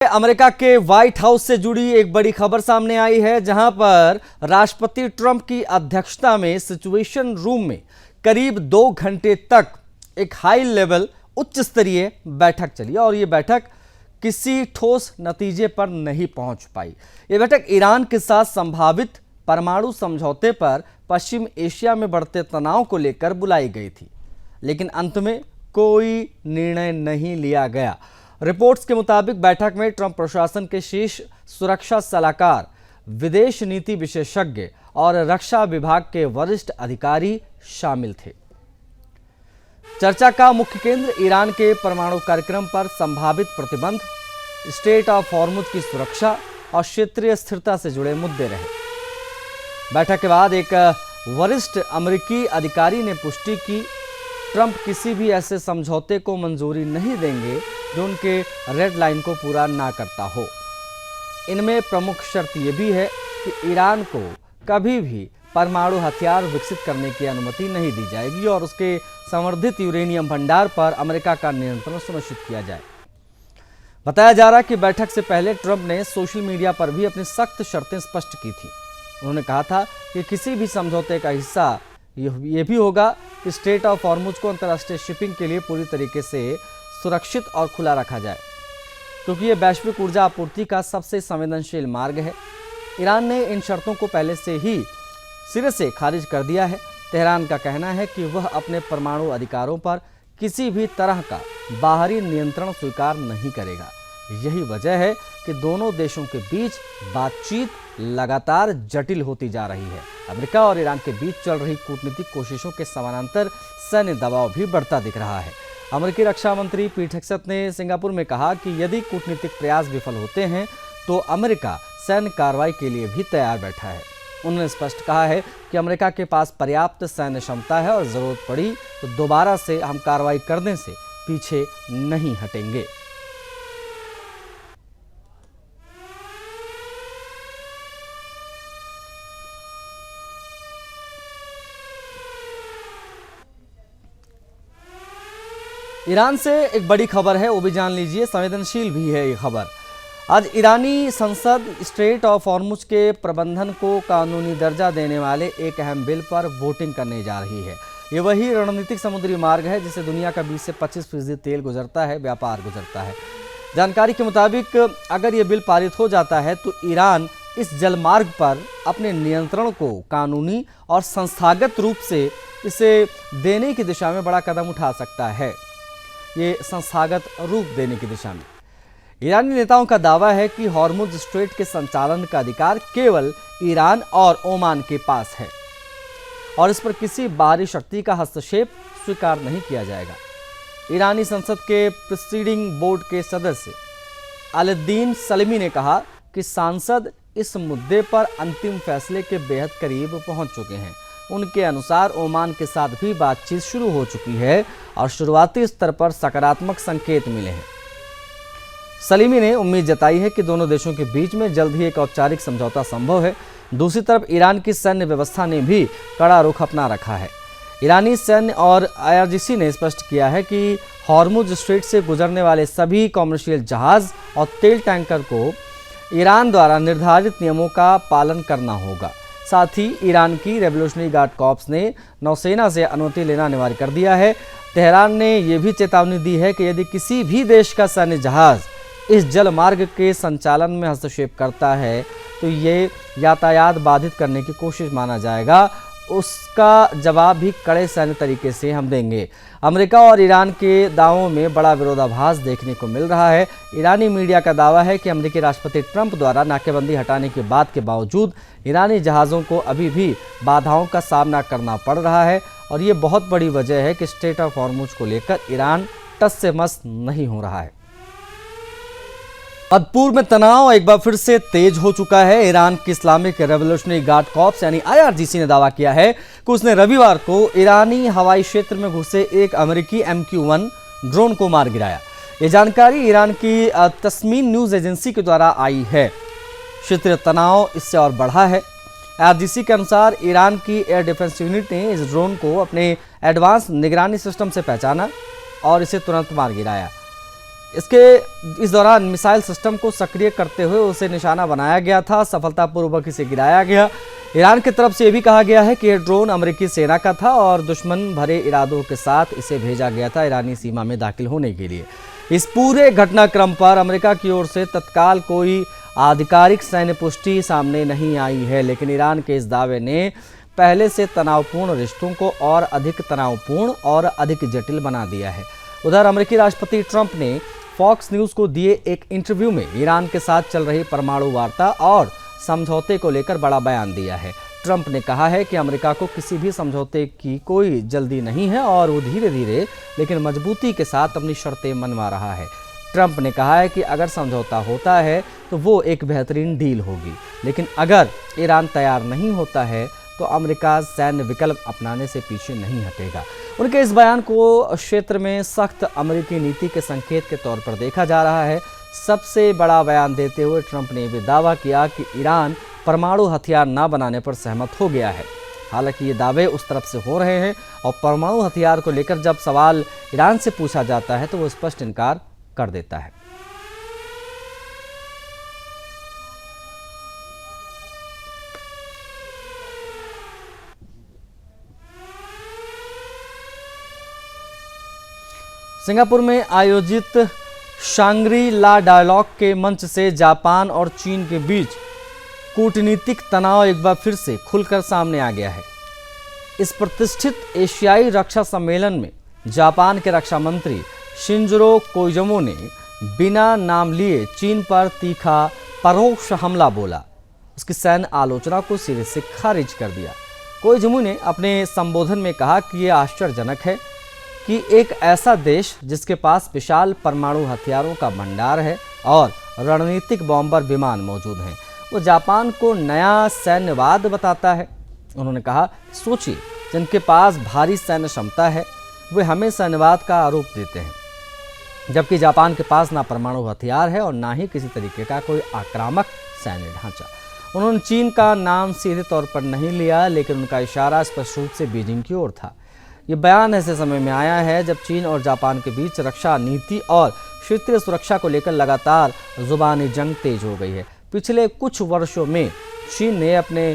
America के white house से जुड़ी एक बड़ी खबर सामने आई है, जहां पर राष्ट्रपति ट्रंप की अध्यक्षता में सिचुएशन रूम में करीब 2 घंटे तक एक हाई लेवल उच्च स्तरीय बैठक चली और ये बैठक किसी ठोस नतीजे पर नहीं पहुंच पाई। ये बैठक ईरान के साथ संभावित परमाणु समझौते पर पश्चिम एशिया में बढ़ते तनाव को लेकर बुलाई गई थी, लेकिन अंत में कोई निर्णय नहीं लिया गया। रिपोर्ट्स के मुताबिक बैठक में ट्रंप प्रशासन के शीर्ष सुरक्षा सलाहकार, विदेश नीति विशेषज्ञ और रक्षा विभाग के वरिष्ठ अधिकारी शामिल थे। चर्चा का मुख्य केंद्र ईरान के परमाणु कार्यक्रम पर संभावित प्रतिबंध, स्ट्रेट ऑफ हॉर्मुज की सुरक्षा और क्षेत्रीय स्थिरता से जुड़े मुद्दे रहे। बैठक के बाद एक वरिष्ठ अमेरिकी अधिकारी ने पुष्टि की, ट्रंप किसी भी ऐसे समझौते को मंजूरी नहीं देंगे जो उनके रेड लाइन को पूरा ना करता हो। इनमें प्रमुख शर्त यह भी है कि ईरान को कभी भी परमाणु हथियार विकसित करने की अनुमति नहीं दी जाएगी और उसके संवर्धित यूरेनियम भंडार पर अमेरिका का नियंत्रण सुनिश्चित किया जाए। बताया जा रहा है कि बैठक से पहले ट्रंप ने सोशल मीडिया पर भी अपनी सख्त शर्तें स्पष्ट की थी। उन्होंने कहा था कि किसी भी समझौते का हिस्सा यह भी होगा कि स्ट्रेट ऑफ हॉर्मुज को अंतर्राष्ट्रीय शिपिंग के लिए पूरी तरीके से सुरक्षित और खुला रखा जाए, क्योंकि यह वैश्विक ऊर्जा आपूर्ति का सबसे संवेदनशील मार्ग है। ईरान ने इन शर्तों को पहले से ही सिरे से खारिज कर दिया है। तेहरान का कहना है कि वह अपने परमाणु अधिकारों पर किसी भी तरह का बाहरी नियंत्रण स्वीकार नहीं करेगा। यही वजह है कि दोनों देशों के बीच बातचीत लगातार जटिल होती जा रही है। अमेरिका और ईरान के बीच चल रही कूटनीतिक कोशिशों के समानांतर सैन्य दबाव भी बढ़ता दिख रहा है। अमेरिकी रक्षा मंत्री पीट हेग्सेथ ने सिंगापुर में कहा कि यदि कूटनीतिक प्रयास विफल होते हैं तो अमेरिका सैन्य कार्रवाई के लिए भी तैयार बैठा है। उन्होंने स्पष्ट कहा है कि अमेरिका के पास पर्याप्त सैन्य क्षमता है और जरूरत पड़ी तो दोबारा से हम कार्रवाई करने से पीछे नहीं हटेंगे। ईरान से एक बड़ी खबर है, वो भी जान लीजिए, संवेदनशील भी है ये खबर। आज ईरानी संसद स्ट्रेट ऑफ हॉर्मुज के प्रबंधन को कानूनी दर्जा देने वाले एक अहम बिल पर वोटिंग करने जा रही है। ये वही रणनीतिक समुद्री मार्ग है जिसे दुनिया का 20 से 25% तेल गुजरता है, व्यापार गुजरता है। जानकारी के मुताबिक अगर ये बिल पारित हो जाता है तो ईरान इस जलमार्ग पर अपने नियंत्रण को कानूनी और संस्थागत रूप से इसे देने की दिशा में बड़ा कदम उठा सकता है। ये संस्थागत रूप देने की दिशा में ईरानी नेताओं का दावा है कि हॉर्मुज स्ट्रेट के संचालन का अधिकार केवल ईरान और ओमान के पास है और इस पर किसी बाहरी शक्ति का हस्तक्षेप स्वीकार नहीं किया जाएगा। ईरानी संसद के प्रिसीडिंग बोर्ड के सदस्य अलीद्दीन सलीमी ने कहा कि सांसद इस मुद्दे पर अंतिम फैसले के बेहद करीब पहुंच चुके हैं। उनके अनुसार ओमान के साथ भी बातचीत शुरू हो चुकी है और शुरुआती स्तर पर सकारात्मक संकेत मिले हैं। सलीमी ने उम्मीद जताई है कि दोनों देशों के बीच में जल्द ही एक औपचारिक समझौता संभव है। दूसरी तरफ ईरान की सैन्य व्यवस्था ने भी कड़ा रुख अपना रखा है। ईरानी सैन्य और IRGC ने स्पष्ट किया है कि हॉर्मुज स्ट्रेट से गुजरने वाले सभी कॉमर्शियल जहाज और तेल टैंकर को ईरान द्वारा निर्धारित नियमों का पालन करना होगा। साथ ही ईरान की रेवोल्यूशनरी गार्ड कॉर्प्स ने नौसेना से अनुमति लेना अनिवार्य कर दिया है। तेहरान ने यह भी चेतावनी दी है कि यदि किसी भी देश का सैन्य जहाज इस जल मार्ग के संचालन में हस्तक्षेप करता है तो ये यातायात बाधित करने की कोशिश माना जाएगा। उसका जवाब भी कड़े सैन्य तरीके से हम देंगे। अमेरिका और ईरान के दावों में बड़ा विरोधाभास देखने को मिल रहा है। ईरानी मीडिया का दावा है कि अमेरिकी राष्ट्रपति ट्रंप द्वारा नाकेबंदी हटाने की बात के बावजूद ईरानी जहाज़ों को अभी भी बाधाओं का सामना करना पड़ रहा है और ये बहुत बड़ी वजह है कि स्ट्रेट ऑफ हॉर्मुज को लेकर ईरान टस से मस नहीं हो रहा है। पूर्व में तनाव एक बार फिर से तेज हो चुका है। ईरान की इस्लामिक रेवोल्यूशनरी गार्ड कॉर्प्स यानी IRGC ने दावा किया है कि उसने रविवार को ईरानी हवाई क्षेत्र में घुसे एक अमेरिकी MQ-1 ड्रोन को मार गिराया। ये जानकारी ईरान की तस्मीन न्यूज एजेंसी के द्वारा आई है। क्षेत्रीय तनाव इससे और बढ़ा है। IRGC के अनुसार ईरान की एयर डिफेंस यूनिट ने इस ड्रोन को अपने एडवांस निगरानी सिस्टम से पहचाना और इसे तुरंत मार गिराया। इस दौरान मिसाइल सिस्टम को सक्रिय करते हुए उसे निशाना बनाया गया था, सफलतापूर्वक इसे गिराया गया। ईरान की तरफ से यह भी कहा गया है कि यह ड्रोन अमेरिकी सेना का था और दुश्मन भरे इरादों के साथ इसे भेजा गया था ईरानी सीमा में दाखिल होने के लिए। इस पूरे घटनाक्रम पर अमेरिका की ओर से तत्काल कोई आधिकारिक सैन्य पुष्टि सामने नहीं आई है, लेकिन ईरान के इस दावे ने पहले से तनावपूर्ण रिश्तों को और अधिक तनावपूर्ण और अधिक जटिल बना दिया है। उधर अमेरिकी राष्ट्रपति ट्रंप ने फॉक्स न्यूज को दिए एक इंटरव्यू में ईरान के साथ चल रही परमाणु वार्ता और समझौते को लेकर बड़ा बयान दिया है। ट्रंप ने कहा है कि अमेरिका को किसी भी समझौते की कोई जल्दी नहीं है और वो धीरे धीरे लेकिन मजबूती के साथ अपनी शर्तें मनवा रहा है। ट्रंप ने कहा है कि अगर समझौता होता है तो वो एक बेहतरीन डील होगी, लेकिन अगर ईरान तैयार नहीं होता है तो अमेरिका सैन्य विकल्प अपनाने से पीछे नहीं हटेगा। उनके इस बयान को क्षेत्र में सख्त अमेरिकी नीति के संकेत के तौर पर देखा जा रहा है। सबसे बड़ा बयान देते हुए ट्रंप ने भी दावा किया कि ईरान परमाणु हथियार न बनाने पर सहमत हो गया है। हालांकि ये दावे उस तरफ से हो रहे हैं और परमाणु हथियार को लेकर जब सवाल ईरान से पूछा जाता है तो वो स्पष्ट इनकार कर देता है। सिंगापुर में आयोजित शांग्री ला डायलॉग के मंच से जापान और चीन के बीच कूटनीतिक तनाव एक बार फिर से खुलकर सामने आ गया है। इस प्रतिष्ठित एशियाई रक्षा सम्मेलन में जापान के रक्षा मंत्री शिंजरो कोइजुमी ने बिना नाम लिए चीन पर तीखा परोक्ष हमला बोला। उसकी सैन्य आलोचना को सिरे से खारिज कर दिया। कोइजुमी ने अपने संबोधन में कहा कि यह आश्चर्यजनक है कि एक ऐसा देश जिसके पास विशाल परमाणु हथियारों का भंडार है और रणनीतिक बॉम्बर विमान मौजूद हैं, वो जापान को नया सैन्यवाद बताता है। उन्होंने कहा, सोचिए, जिनके पास भारी सैन्य क्षमता है वे हमें सैन्यवाद का आरोप देते हैं, जबकि जापान के पास ना परमाणु हथियार है और ना ही किसी तरीके का कोई आक्रामक सैन्य ढांचा। उन्होंने चीन का नाम सीधे तौर पर नहीं लिया, लेकिन उनका इशारा स्पष्ट रूप से बीजिंग की ओर था। ये बयान ऐसे समय में आया है जब चीन और जापान के बीच रक्षा नीति और क्षेत्रीय सुरक्षा को लेकर लगातार जुबानी जंग तेज हो गई है। पिछले कुछ वर्षों में चीन ने अपने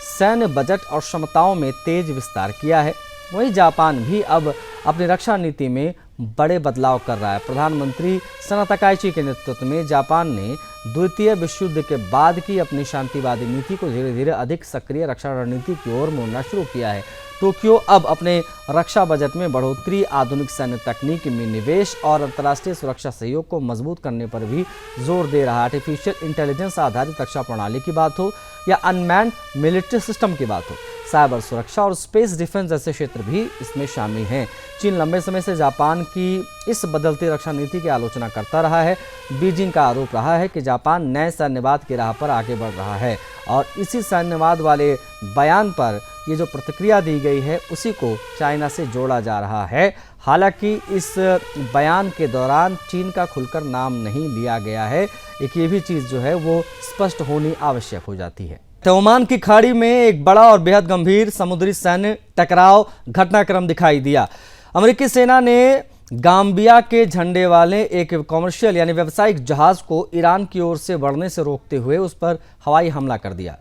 सैन्य बजट और क्षमताओं में तेज विस्तार किया है, वहीं जापान भी अब अपनी रक्षा नीति में बड़े बदलाव कर रहा है। प्रधानमंत्री सना तकाइची के नेतृत्व में जापान ने द्वितीय विश्व युद्ध के बाद की अपनी शांतिवादी नीति को धीरे धीरे अधिक सक्रिय रक्षा रणनीति की ओर मोड़ना शुरू किया है। टोक्यो अब अपने रक्षा बजट में बढ़ोतरी, आधुनिक सैन्य तकनीक में निवेश और अंतर्राष्ट्रीय सुरक्षा सहयोग को मजबूत करने पर भी जोर दे रहा है। आर्टिफिशियल इंटेलिजेंस आधारित रक्षा प्रणाली की बात हो या अनमैन्ड मिलिट्री सिस्टम की बात हो, साइबर सुरक्षा और स्पेस डिफेंस जैसे क्षेत्र भी इसमें शामिल हैं। चीन लंबे समय से जापान की इस बदलती रक्षा नीति की आलोचना करता रहा है। बीजिंग का आरोप रहा है कि जापान नए सैन्यवाद की राह पर आगे बढ़ रहा है और इसी सैन्यवाद वाले बयान पर ये जो प्रतिक्रिया दी गई है उसी को चाइना से जोड़ा जा रहा है। हालांकि इस बयान के दौरान चीन का खुलकर नाम नहीं लिया गया है। एक ये भी चीज़ जो है वो स्पष्ट होनी आवश्यक हो जाती है। ओमान की खाड़ी में एक बड़ा और बेहद गंभीर समुद्री सैन्य टकराव घटनाक्रम दिखाई दिया। अमेरिकी सेना ने गाम्बिया के झंडे वाले एक कॉमर्शियल यानी व्यावसायिक जहाज को ईरान की ओर से बढ़ने से रोकते हुए उस पर हवाई हमला कर दिया।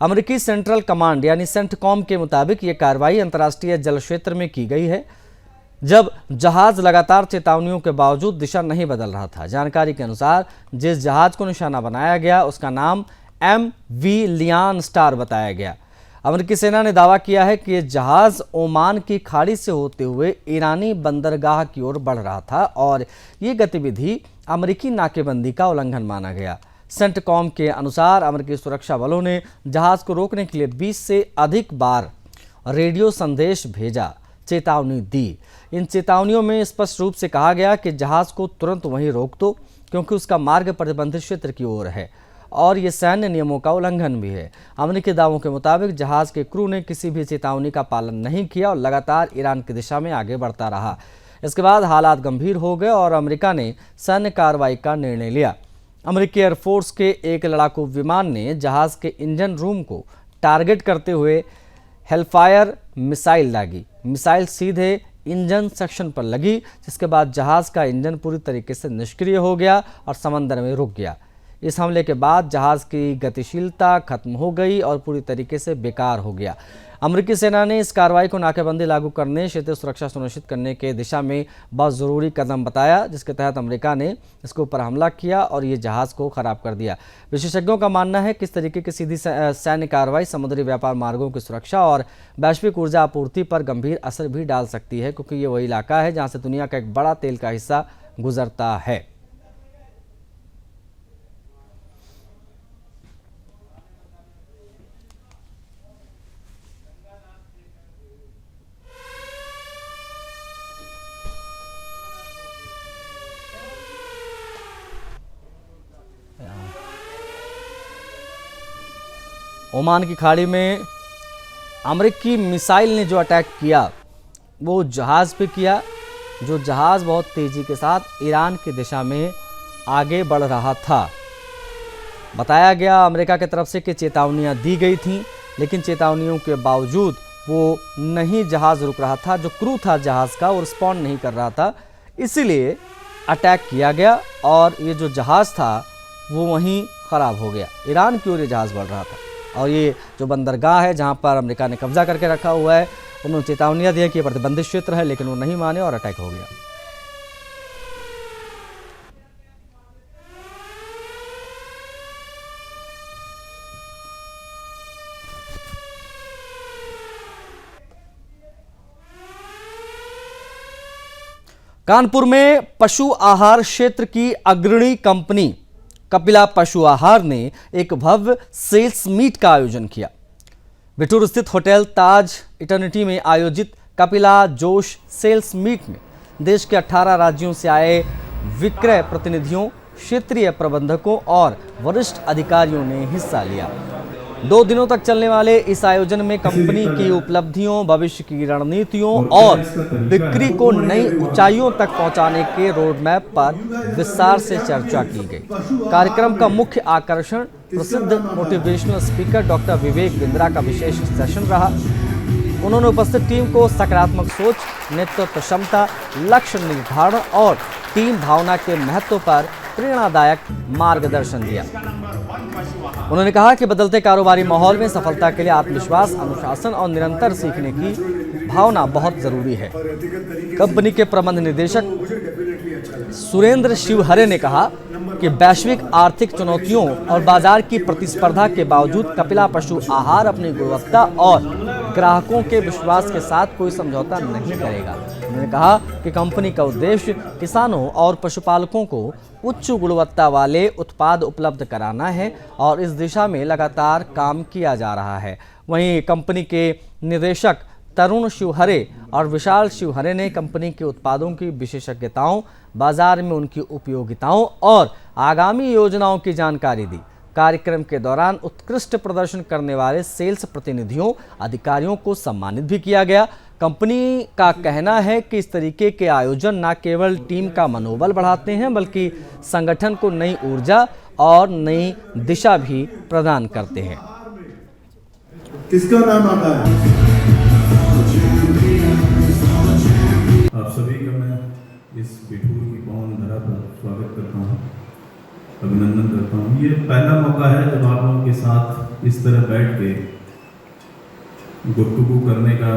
अमेरिकी सेंट्रल कमांड यानी सेंटकॉम के मुताबिक ये कार्रवाई अंतर्राष्ट्रीय जल क्षेत्र में की गई है, जब जहाज लगातार चेतावनियों के बावजूद दिशा नहीं बदल रहा था। जानकारी के अनुसार जिस जहाज को निशाना बनाया गया उसका नाम MV लियान स्टार बताया गया। अमेरिकी सेना ने दावा किया है कि यह जहाज ओमान की खाड़ी से होते हुए ईरानी बंदरगाह की ओर बढ़ रहा था और ये गतिविधि अमेरिकी नाकेबंदी का उल्लंघन माना गया। सेंटकॉम के अनुसार अमेरिकी सुरक्षा बलों ने जहाज को रोकने के लिए 20 से अधिक बार रेडियो संदेश भेजा, चेतावनी दी। इन चेतावनियों में स्पष्ट रूप से कहा गया कि जहाज को तुरंत वहीं रोक दो क्योंकि उसका मार्ग प्रतिबंधित क्षेत्र की ओर है और ये सैन्य नियमों का उल्लंघन भी है। अमेरिकी दावों के मुताबिक जहाज के क्रू ने किसी भी चेतावनी का पालन नहीं किया और लगातार ईरान की दिशा में आगे बढ़ता रहा। इसके बाद हालात गंभीर हो गए और अमेरिका ने सैन्य कार्रवाई का निर्णय लिया। अमेरिकी एयरफोर्स के एक लड़ाकू विमान ने जहाज के इंजन रूम को टारगेट करते हुए हेलफायर मिसाइल दागी। मिसाइल सीधे इंजन सेक्शन पर लगी, जिसके बाद जहाज़ का इंजन पूरी तरीके से निष्क्रिय हो गया और समंदर में रुक गया। इस हमले के बाद जहाज़ की गतिशीलता खत्म हो गई और पूरी तरीके से बेकार हो गया। अमेरिकी सेना ने इस कार्रवाई को नाकेबंदी लागू करने, क्षेत्रीय सुरक्षा सुनिश्चित करने के दिशा में बहुत ज़रूरी कदम बताया, जिसके तहत अमेरिका ने इसके ऊपर हमला किया और ये जहाज़ को खराब कर दिया। विशेषज्ञों का मानना है कि इस तरीके की सीधी सैन्य कार्रवाई समुद्री व्यापार मार्गों की सुरक्षा और वैश्विक ऊर्जा आपूर्ति पर गंभीर असर भी डाल सकती है, क्योंकि ये वही इलाका है जहाँ से दुनिया का एक बड़ा तेल का हिस्सा गुजरता है। ओमान की खाड़ी में अमेरिकी मिसाइल ने जो अटैक किया वो जहाज़ पे किया, जो जहाज़ बहुत तेज़ी के साथ ईरान की दिशा में आगे बढ़ रहा था। बताया गया अमेरिका की तरफ से कि चेतावनियां दी गई थीं, लेकिन चेतावनियों के बावजूद वो नहीं जहाज़ रुक रहा था। जो क्रू था जहाज़ का वो रिस्पॉन्ड नहीं कर रहा था, इसीलिए अटैक किया गया और ये जो जहाज़ था वो वहीं ख़राब हो गया। ईरान की ओर ये जहाज़ बढ़ रहा था और ये जो बंदरगाह है जहां पर अमेरिका ने कब्जा करके रखा हुआ है, उन्होंने चेतावनियां दी कि ये प्रतिबंधित क्षेत्र है, लेकिन वो नहीं माने और अटैक हो गया। कानपुर में पशु आहार क्षेत्र की अग्रणी कंपनी कपिला पशु आहार ने एक भव्य सेल्स मीट का आयोजन किया। बिठूर स्थित होटल ताज इटर्निटी में आयोजित कपिला जोश सेल्स मीट में देश के 18 राज्यों से आए विक्रय प्रतिनिधियों, क्षेत्रीय प्रबंधकों और वरिष्ठ अधिकारियों ने हिस्सा लिया। 2 दिनों तक चलने वाले इस आयोजन में कंपनी की उपलब्धियों, भविष्य की रणनीतियों और बिक्री को नई ऊंचाइयों तक पहुंचाने के रोड मैप पर विस्तार से चर्चा की गई। कार्यक्रम का मुख्य आकर्षण प्रसिद्ध motivational speaker doctor Vivek Bindra का विशेष सेशन रहा। उन्होंने उपस्थित टीम को सकारात्मक सोच, नेतृत्व क्षमता, लक्ष्य निर्धारण और टीम भावना के महत्व पर प्रेरणादायक मार्गदर्शन दिया। उन्होंने कहा कि बदलते कारोबारी माहौल में सफलता के लिए आत्मविश्वास, अनुशासन और निरंतर सीखने की भावना बहुत जरूरी है। कंपनी के प्रबंध निदेशक सुरेंद्र शिवहरे ने कहा कि वैश्विक आर्थिक चुनौतियों और बाजार की प्रतिस्पर्धा के बावजूद कपिला पशु आहार अपनी गुणवत्ता और ग्राहकों के विश्वास के साथ कोई समझौता नहीं करेगा। उन्होंने कहा कि कंपनी का उद्देश्य किसानों और पशुपालकों को उच्च गुणवत्ता वाले उत्पाद उपलब्ध कराना है और इस दिशा में लगातार काम किया जा रहा है। वहीं कंपनी के निदेशक तरुण शिवहरे और विशाल शिवहरे ने कंपनी के उत्पादों की विशेषज्ञताओं, बाजार में उनकी उपयोगिताओं और आगामी योजनाओं की जानकारी दी। कार्यक्रम के दौरान उत्कृष्ट प्रदर्शन करने वाले सेल्स प्रतिनिधियों, अधिकारियों को सम्मानित भी किया गया। कंपनी का कहना है कि इस तरीके के आयोजन न केवल टीम का मनोबल बढ़ाते हैं, बल्कि संगठन को नई ऊर्जा और नई दिशा भी प्रदान करते हैं। किसका नाम आता है? आप सभी का मैं इस बिठूर की पावन धरा पर स्वागत करता हूँ, अभिनंदन करता हूँ। ये पहला मौका है जब आप लोगों के साथ इस तरह बैठ के गुफ्तगू करने का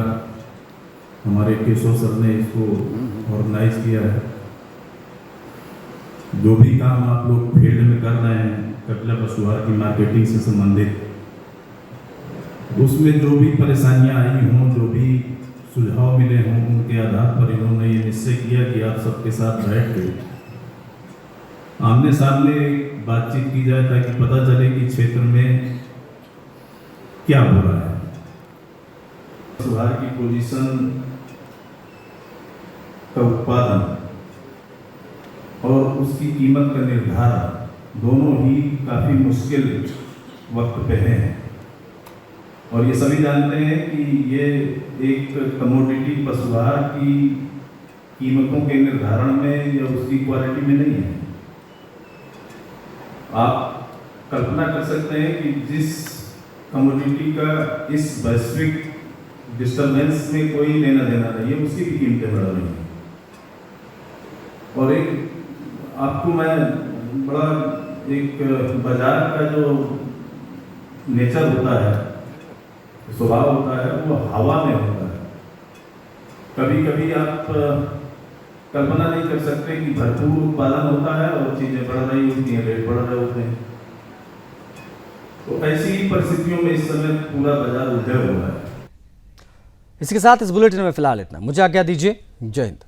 हमारे केशव सर ने इसको ऑर्गेनाइज किया है। जो भी काम आप लोग फील्ड में कर रहे हैं कपिला पशु आहार की मार्केटिंग से संबंधित, उसमें जो भी परेशानियां आई हों, जो भी सुझाव मिले हों, उनके आधार पर इन्होंने ये निश्चय किया कि आप सबके साथ बैठ के आमने सामने बातचीत की जाए ताकि पता चले कि क्षेत्र में क्या हो रहा है। सुधार की पोजीशन का उत्पादन और उसकी कीमत का निर्धारण दोनों ही काफ़ी मुश्किल वक्त पे हैं और ये सभी जानते हैं कि ये एक कमोडिटी पशु आहार की कीमतों के निर्धारण में या उसकी क्वालिटी में नहीं है। आप कल्पना कर सकते हैं कि जिस कमोडिटी का इस वैश्विक डिस्टर्बेंस में कोई लेना देना नहीं है, उसकी भी कीमतें बढ़ रही हैं। और एक आपको मैं बड़ा एक बाजार का जो नेचर होता है, स्वभाव होता है, वो हवा में होता है। कभी कभी आप कल्पना नहीं कर सकते कि भरपूर उत्पादन होता है और चीज़ें बढ़ रही होती हैं, रेट बढ़ रहे होते हैं। तो ऐसी ही परिस्थितियों में इस समय पूरा बाजार उलझा हुआ है। इसके साथ इस बुलेटिन में फिलहाल इतना। मुझे आज्ञा दीजिए। जय हिंद।